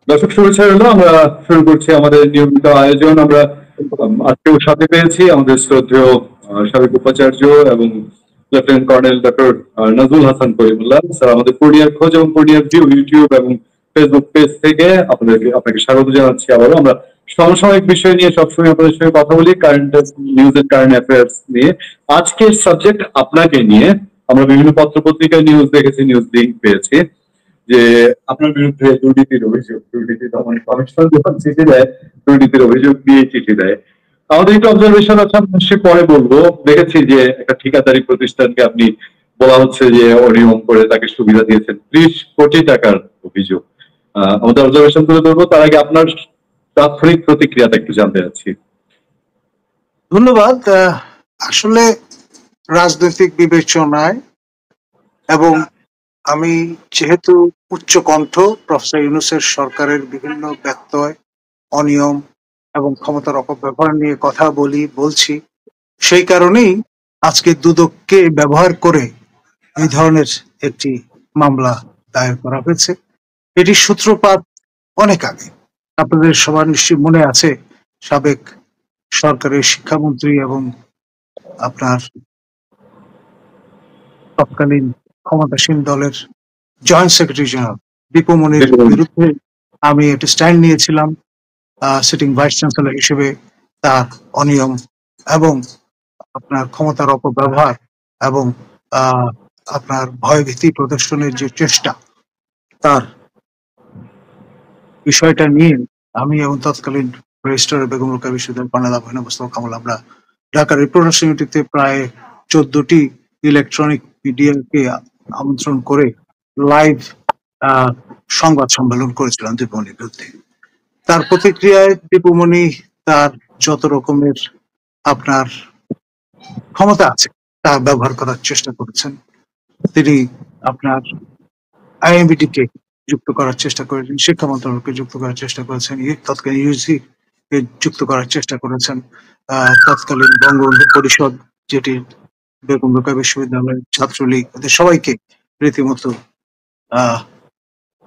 দর্শক শুভেচ্ছা রইলো। আমরা শুরু করছি আমাদের নিয়মিত আয়োজন। আমরা আজকেও সাথে পেয়েছি আমাদের শ্রদ্ধেয় সাবেক উপাচার্য এবং lieutenant colonel doctor Nazmul Hasan Karimullah sir. আমাদের পূর্ণিয়ার খোঁজ এবং পূর্ণিয়ার ভিউ ইউটিউব এবং ফেসবুক পেজ থেকে আপনাকে স্বাগত জানাচ্ছি। আবারও আমরা সমসাময়িক বিষয় নিয়ে সবসময় আপনাদের সঙ্গে কথা বলি, current news and current affairs নিয়ে। আজকের সাবজেক্ট আপনাকে নিয়ে। আমরা বিভিন্ন পত্র পত্রিকায় নিউজ দেখেছি, নিউজ লিঙ্ক পেয়েছি যে আপনার বিরুদ্ধে দুর্নীতি দমন কমিশন যখন চিঠি দেয়, দুর্নীতির অভিযোগ দিয়ে চিঠি দেয়। আমাদের একটু অবজারভেশন আছে, আমি নিশ্চয়ই পরে বলবো। দেখেছি যে একটা ঠিকাদারি প্রতিষ্ঠানকে আপনি বলা হচ্ছে যে অনিয়ম করে তাকে সুবিধা দিয়েছেন 30 কোটি টাকার অভিযোগ। আমাদের অবজারভেশন তুলে ধরবো, তার আগে আপনার তাৎক্ষণিক প্রতিক্রিয়াটা একটু জানতে চাচ্ছি। ধন্যবাদ। আসলে রাজনৈতিক বিবেচনায় এবং আমি যেহেতু উচ্চকণ্ঠ প্রফেসর ইউনূসের সরকারের বিভিন্ন ব্যত্যয়, অনিয়ম এবং ক্ষমতার অপব্যবহার নিয়ে কথা বলছি, সেই কারণেই আজকে দুদককে ব্যবহার করে এই ধরনের একটি মামলা দায়ের করা হয়েছে। এটির সূত্রপাত অনেক আগে। আপনাদের সবার নিশ্চয়ই মনে আছে, সাবেক সরকারের শিক্ষামন্ত্রী এবং আপনার তৎকালীন ক্ষমতাসীন দলের জয়েন্ট সেক্রেটারি জেনারেল দীপুমনির বিরুদ্ধে আমি একটি স্ট্যান্ড নিয়েছিলাম সিটিং ভাইস চ্যান্সেলর হিসেবে। তার অনিয়ম এবং আপনার ক্ষমতার অপব্যবহার এবং আপনার ভয়ভীতি প্রদর্শনের যে চেষ্টা, তার বিষয়টা নিয়ে আমি এবং তৎকালীন রেজিস্ট্রার বেগম রোকেয়া বিশ্ববিদ্যালয় কর্নেল আবু মোস্তফা কামাল আমরা ঢাকা রিপ্রেজেন্টেশন ইউনিটিতে প্রায় 14টি ইলেকট্রনিক মিডিয়াকে আমন্ত্রণ করে লাইভ সংবাদ সম্মেলন করেছিলাম দীপুমনির বিরুদ্ধে। তার প্রতিক্রিয়ায় দীপুমনি তার যত রকমের আপনার ক্ষমতা আছে তা ব্যবহার করার চেষ্টা করেছেন। তিনি আপনার আইএমবিটি কে যুক্ত করার চেষ্টা করেছেন, শিক্ষা মন্ত্রণালয়কে যুক্ত করার চেষ্টা করেছেন, তৎকালীন ইউজি কে যুক্ত করার চেষ্টা করেছেন, তৎকালীন বঙ্গবন্ধু পরিষদ, যেটি বেগম রোকেয়া বিশ্ববিদ্যালয়ের ছাত্রলীগ, ওদের সবাইকে রীতিমতো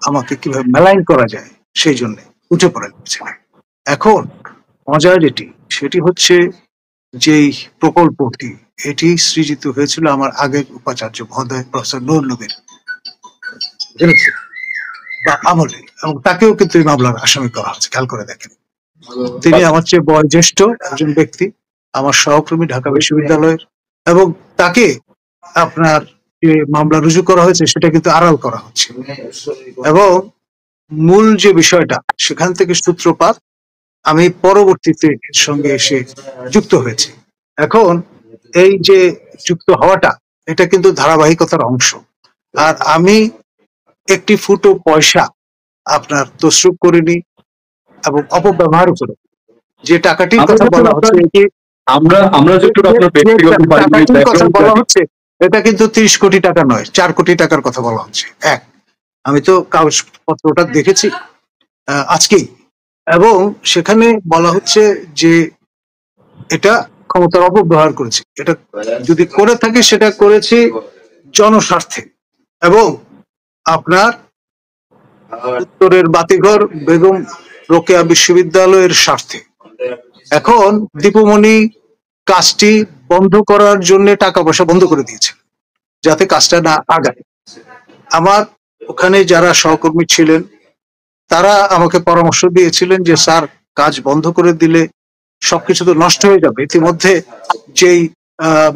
আমাকে কিভাবে মেলাইন করা যায় সেই জন্য উঠে পড়ে লেগেছিল। এখন মজার সেটি হচ্ছে যেই প্রকল্পটি, এটি সৃজিত হয়েছিল আমার আগের উপাচার্য মহোদয় প্রফেসর নুরুল নবীর বা আমলে, এবং তাকেও কিন্তু এই মামলার আসামি করা হচ্ছে। খেয়াল করে দেখেন, তিনি আমার চেয়ে বয়োজ্যেষ্ঠ একজন ব্যক্তি, আমার সহকর্মী ঢাকা বিশ্ববিদ্যালয়ের, এবং তাকে আপনার যে মামলা রুজু করা হয়েছে সেটা কিন্তু আড়াল করা হচ্ছে। এবং মূল যে বিষয়টা, সেখান থেকে সূত্রপাত আমি পরবর্তীতে এর সঙ্গে এসে যুক্ত হয়েছি। এখন এই যে যুক্ত হওয়াটা, এটা কিন্তু ধারাবাহিকতার অংশ। আর আমি একটি ফুটো পয়সা আপনার তসরুপ করিনি এবং অপব্যবহার করে যে টাকাটির কথা বলা হচ্ছে, বলা হচ্ছে এটা কিন্তু 30 কোটি টাকা নয়, 4 কোটি টাকার কথা বলা হচ্ছে। আমি তো কাগজপত্রটা দেখেছি আজকেই, এবং সেখানে বলা হচ্ছে যে এটা ক্ষমতার অপব্যবহার করেছে। এটা যদি করে থাকে সেটা করেছে জনস্বার্থে এবং আপনার উত্তরের বাতিঘর বেগম রোকেয়া বিশ্ববিদ্যালয়ের স্বার্থে। এখন দীপুমনি কাজটি বন্ধ করার জন্য টাকা পয়সা বন্ধ করে দিয়েছে যাতে কাজটা না আগায়। আমার ওখানে যারা সহকর্মী ছিলেন তারা আমাকে পরামর্শ দিয়েছিলেন যে স্যার, কাজ বন্ধ করে দিলে সবকিছু তো নষ্ট হয়ে যাবে। ইতিমধ্যে যেই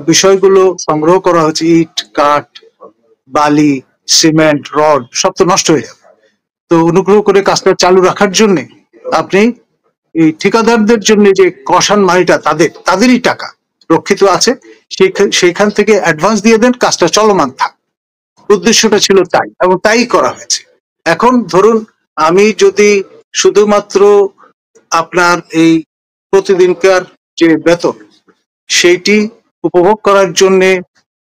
বিষয়গুলো সংগ্রহ করা হচ্ছে, ইট, কাঠ, বালি, সিমেন্ট, রড, সব তো নষ্ট হয়ে যাবে। তো অনুগ্রহ করে কাজটা চালু রাখার জন্য আপনি এই ঠিকাদারদের জন্য যে কষান মানিটা তাদেরই টাকা রক্ষিত আছে, সেইখান থেকে অ্যাডভান্স দিয়ে দেন, কাজটা চলমান থাক। উদ্দেশ্যটা ছিল তাই, এবং তাই করা হয়েছে। এখন ধরুন, আমি যদি শুধুমাত্র আপনার এই প্রতিদিনকার যে বেতন সেইটি উপভোগ করার জন্য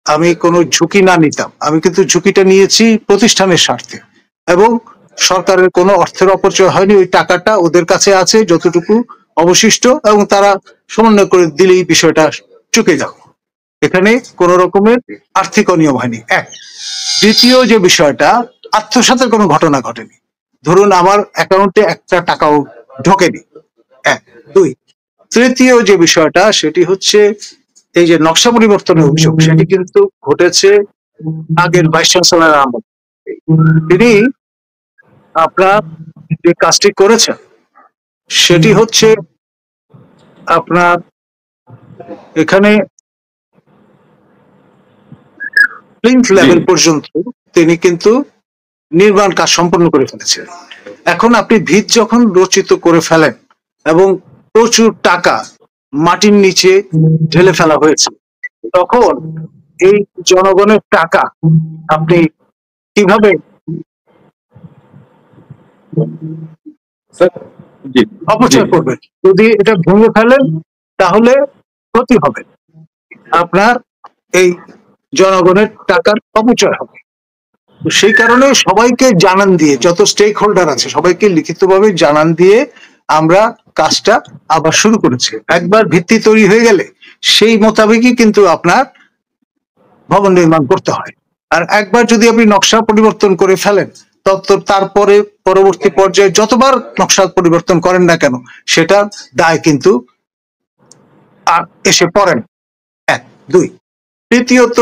আমি কোনো ঝুঁকি না নিতাম, আমি কিন্তু ঝুঁকিটা নিয়েছি প্রতিষ্ঠানের স্বার্থে, এবং সরকারের কোনো অর্থের অপচয় হয়নি। ওই টাকাটা ওদের কাছে আছে যতটুকু অবশিষ্ট, এবং তারা সমন্বয় করে দিলেই বিষয়টা চুকে যাবে। এখানে কোন রকমের আর্থিক অনিয়ম হয়নি। দ্বিতীয় যে বিষয়টা, আত্মসাতের কোনো ঘটনা ঘটেনি। ধরুন আমার অ্যাকাউন্টে একটা টাকাও ঢোকেনি, এক। দুই, তৃতীয় যে বিষয়টা সেটি হচ্ছে এই যে নকশা পরিবর্তনের অভিযোগ, সেটি কিন্তু ঘটেছে আগের ভাইস চ্যান্সেলর আমল। তিনি আপনার যে কাজটি করেছেন সেটি হচ্ছে আপনার এখানে প্লিন্থ লেভেল পর্যন্ত তিনি কিন্তু নির্মাণ কাজ সম্পন্ন করে ফেলেছেন। এখন আপনি ভিত যখন রচিত করে ফেলেন এবং প্রচুর টাকা মাটির নিচে ঢেলে ফেলা হয়েছে, তখন এই জনগণের টাকা আপনি কিভাবে স্যার, জি জি অপচয় করবেন? যদি এটা ভেঙে ফেলেন তাহলে ক্ষতি হবে, আপনার এই জনগণের টাকার অপচয় হবে। তো সেই কারণে সবাইকে জানান দিয়ে, যত স্টেক হোল্ডার আছে সবাইকে লিখিতভাবে জানান দিয়ে আমরা কাজটা আবার শুরু করেছি। একবার ভিত্তি তৈরি হয়ে গেলে সেই মোতাবেকই কিন্তু আপনার ভবন নির্মাণ করতে হয়। আর একবার যদি আপনি নকশা পরিবর্তন করে ফেলেন, তারপরে পরবর্তী পর্যায়ে যতবার নকশা পরিবর্তন করেন না কেন সেটা দায় কিন্তু আর এসে পড়েন। এক। দুই, তৃতীয়ত,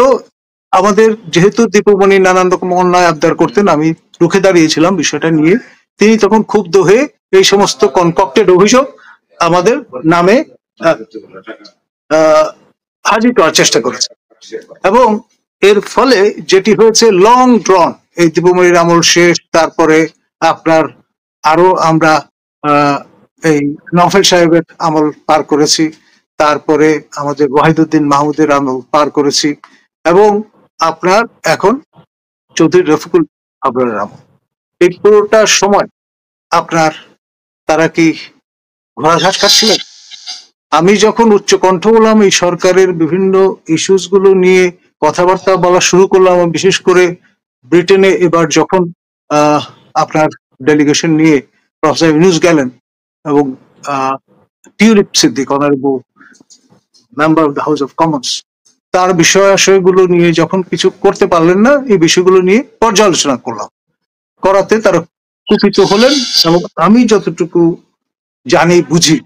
আমাদের যেহেতু দীপমণি নানান রকম অন্যায় আবদার করতেন, আমি রুখে দাঁড়িয়েছিলাম বিষয়টা নিয়ে। তিনি তখন ক্ষুব্ধ হয়ে এই সমস্ত কনকক্টেড অভিযোগ আমাদের নামে হাজির করার চেষ্টা করেছে, এবং এর ফলে যেটি হয়েছে লং ড্রন, এই দীপমণির আমল শেষ, তারপরে আপনার আরো আমরা এই নফেল সাহেবের আমল পার করেছি, তারপরে আমাদের ওয়াহিদুদ্দিন মাহমুদের আমল পার করেছি, এবং আপনার এখন চৌধুরী রফিকুল আবরারের আমল। এই পুরোটা সময় আপনার তারা কি ঘোড়া ঘাস খাচ্ছিলেন? আমি যখন উচ্চকণ্ঠ বললাম এই সরকারের বিভিন্ন ইস্যুস গুলো নিয়ে কথাবার্তা বলা শুরু করলাম, বিশেষ করে ব্রিটেনে এবার যখন আপনার ডেলিগেশন নিয়ে প্রফেসর ইউনূস গেলেন এবং tulip Siddique, honourable member of the house of Commons, তার বিষয় আশয়গুলো নিয়ে যখন কিছু করতে পারলেন না, এই বিষয়গুলো নিয়ে পর্যালোচনা করলাম, করাতে তারা কুপিত হলেন। এবং আমি যতটুকু জানি বুঝি,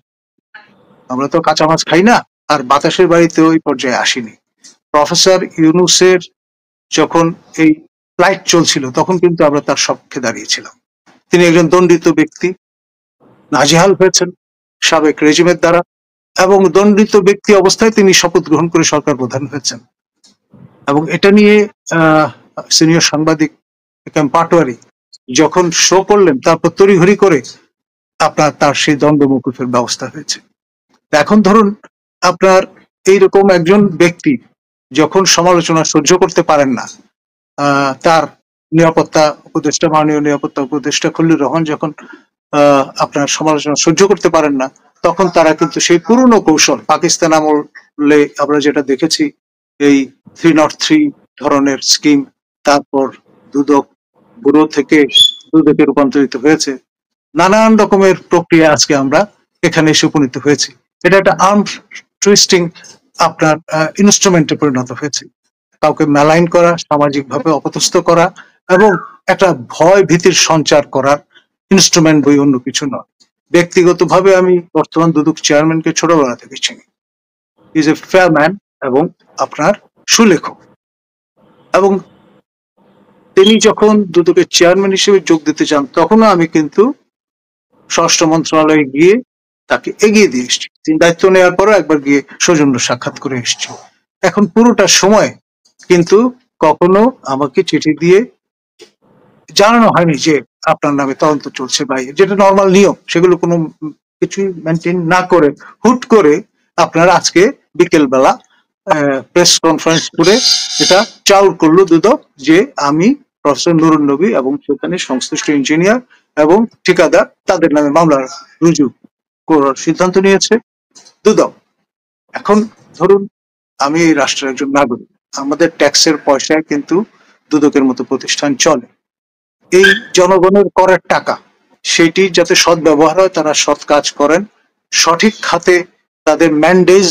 আমরা তো কাঁচা মাছ খাই না, আর বাতাসের বাড়িতে ওই পর্যায়ে আসিনি। প্রফেসর ইউনূসের যখন এই ফ্লাইট চলছিল তখন কিন্তু আমরা তার সপক্ষে দাঁড়িয়েছিলাম। তিনি একজন দণ্ডিত ব্যক্তি, নাজেহাল হয়েছেন সাবেক রেজিমের দ্বারা, এবং দণ্ডিত ব্যক্তি অবস্থায় তিনি শপথ গ্রহণ করে সরকার প্রধান হয়েছেন। এবং এটা নিয়ে সিনিয়র সাংবাদিক পাটোয়ারি যখন শো করলেন, তারপর তড়িঘড়ি করে আপনার তার সেই দণ্ড মকুফের ব্যবস্থা হয়েছে। এখন ধরুন আপনার এইরকম একজন ব্যক্তি যখন সমালোচনা সহ্য করতে পারেন না, তার নিরাপত্তা উপদেষ্টা, মাননীয় নিরাপত্তা উপদেষ্টা খলিলুর রহমান যখন আপনার সমালোচনা সহ্য করতে পারেন না, তখন তারা কিন্তু সেই পুরনো কৌশল, পাকিস্তান আমলে আমরা যেটা দেখেছি, এই 303 ধরনের স্কিম, তারপর দুদক ব্যুরো থেকে দুদকে রূপান্তরিত হয়েছে, নানান রকমের প্রক্রিয়া আজকে আমরা এখানে এসে উপনীত হয়েছি। এটা একটা আর্ম টুইস্টিং আপনার ইনস্ট্রুমেন্টে পরিণত হয়েছে। কাউকে মেলাইন করা, সামাজিকভাবে অপদস্থ করা এবং একটা ভয় ভীতির সঞ্চার করার ইনস্ট্রুমেন্ট বই, অন্য কিছু নয়। ব্যক্তিগতভাবে আমি বর্তমান দুদক চেয়ারম্যানকে ছোটবেলা থেকে চিনি। ইজ এ ফেয়ার ম্যান এবং আপনার সুলেখক। এবং তিনি যখন দুদকের চেয়ারম্যান হিসেবে যোগ দিতে চান, তখনও আমি কিন্তু স্বরাষ্ট্র মন্ত্রণালয়ে গিয়ে তাকে এগিয়ে দিয়ে এসেছি। তিনি দায়িত্ব নেওয়ার পরও একবার গিয়ে সৌজন্য সাক্ষাৎ করে এসেছি। এখন পুরোটা সময় কিন্তু কখনো আমাকে চিঠি দিয়ে জানানো হয়নি যে আপনার নামে তদন্ত চলছে, বা যেটা নর্মাল নিয়ম, সেগুলো কোনো কিছুই মেনটেন না করে হুট করে আপনার আজকে বিকেল বেলা প্রেস কনফারেন্স করে এটা চাউর করলো দুদক যে আমি প্রফেসর নুরুন নবী এবং সেখানে সংশ্লিষ্ট ইঞ্জিনিয়ার এবং ঠিকাদার তাদের নামে মামলা রুজু করার সিদ্ধান্ত নিয়েছে দুদক। এখন ধরুন আমি এই রাষ্ট্রের একজন নাগরিক, আমাদের ট্যাক্সের পয়সায় কিন্তু দুদকের মতো প্রতিষ্ঠান চলে। এই জনগণের করের টাকা, সেটি যাতে সৎ ব্যবহার হয়, তারা সৎ কাজ করেন, সঠিক খাতে তাদের ম্যান্ডেজ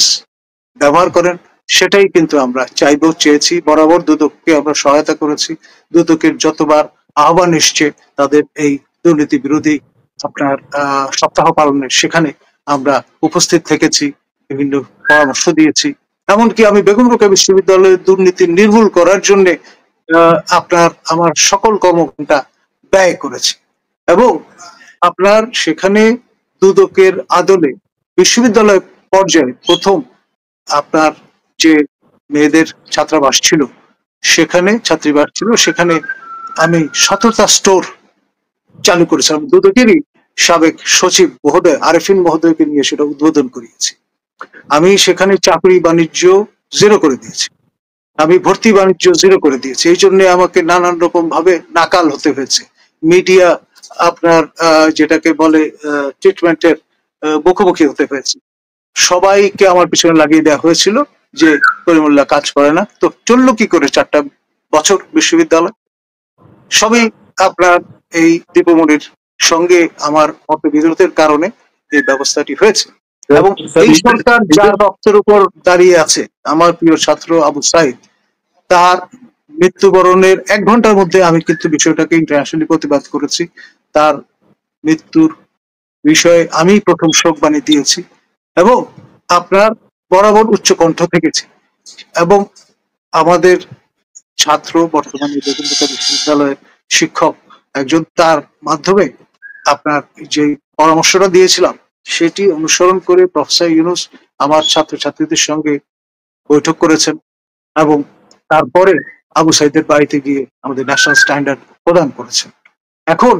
ব্যবহার করেন, সেটাই কিন্তু আমরা চেয়েছি। বরাবর দুদককে আমরা সহায়তা করেছি। দুদকের যতবার আহ্বান এসছে তাদের এই দুর্নীতি বিরোধী আপনার সপ্তাহ পালনে, সেখানে আমরা উপস্থিত থেকেছি, বিভিন্ন পরামর্শ দিয়েছি। এমনকি আমি বেগম রোকেয়া বিশ্ববিদ্যালয়ের দুর্নীতি নির্মূল করার জন্য আমার সকল কর্মঘণ্টা ব্যয় করেছি। এবং আপনার সেখানে দুদকের আদলে বিশ্ববিদ্যালয় পর্যায়ে প্রথম আপনার যে মেয়েদের ছাত্রাবাস ছিল, ছাত্রীবাস ছিল, সেখানে আমি 17টা স্টোর চালু করেছিলাম। দুদকেরই সাবেক সচিব মহোদয় আরেফিন মহোদয়কে নিয়ে সেটা উদ্বোধন করিয়েছি। আমি সেখানে চাকরি বাণিজ্য জিরো করে দিয়েছি, আমি ভর্তি বাণিজ্য জিরো করে দিয়েছি। এই জন্য আমাকে নানান রকম ভাবে নাকাল হতে হয়েছে, মিডিয়া আপনার যেটাকে বলে ট্রিটমেন্টের মুখোমুখি হতে হয়েছে। সবাইকে আমার পিছনে লাগিয়ে দেওয়া হয়েছিল যে করিমুল্লাহ কাজ করে না। তো চললো কি করে 4টা বছর বিশ্ববিদ্যালয়? সবই আপনার এই দীপমণির সঙ্গে আমার মতবিরোধের কারণে এই ব্যবস্থাটি হয়েছে। এবং এই সরকার যার রক্তের উপর দাঁড়িয়ে আছে, আমার প্রিয় ছাত্র আবু সাইদ, তার মৃত্যুবরণের 1 ঘন্টার মধ্যে আমি কিন্তু বিষয়টাকে ইন্টারন্যাশনালি প্রতিবাদ করেছি। তার মৃত্যুর বিষয়ে আমি প্রথম শোকবাণী দিয়েছি এবং আপনার বরাবর উচ্চকণ্ঠ থেকেছি। এবং আমাদের ছাত্র, বর্তমানে বেগম রোকেয়া বিশ্ববিদ্যালয়ের শিক্ষক একজন, তার মাধ্যমে আপনার যে পরামর্শটা দিয়েছিলাম সেটি অনুসরণ করে প্রফেসর ইউনূস আমার ছাত্রছাত্রীদের সঙ্গে বৈঠক করেছেন এবং তারপরে আবু সাইদের বাড়িতে গিয়ে আমাদের ন্যাশনাল স্ট্যান্ডার্ড প্রদান করেছেন। এখন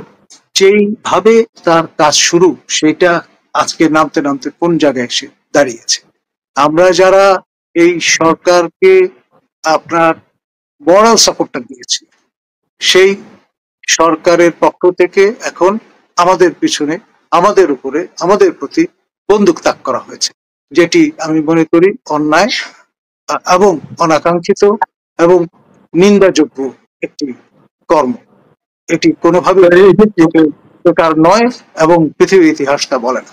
যেইভাবে তার কাজ শুরু, সেটা আজকে নামতে নামতে কোন জায়গায় এসে দাঁড়িয়েছে। আমরা যারা এই সরকারকে আপনার মরাল সাপোর্টটা দিয়েছি, সেই সরকারের পক্ষ থেকে এখন আমাদের পিছনে, আমাদের উপরে, আমাদের প্রতি বন্দুক তাক করা হয়েছে, যেটি আমি মনে করি অন্যায় এবং অনাকাঙ্ক্ষিত এবং নিন্দাযোগ্য একটি কর্ম। এটি কোনোভাবে নয় এবং পৃথিবীর ইতিহাস তা বলে না।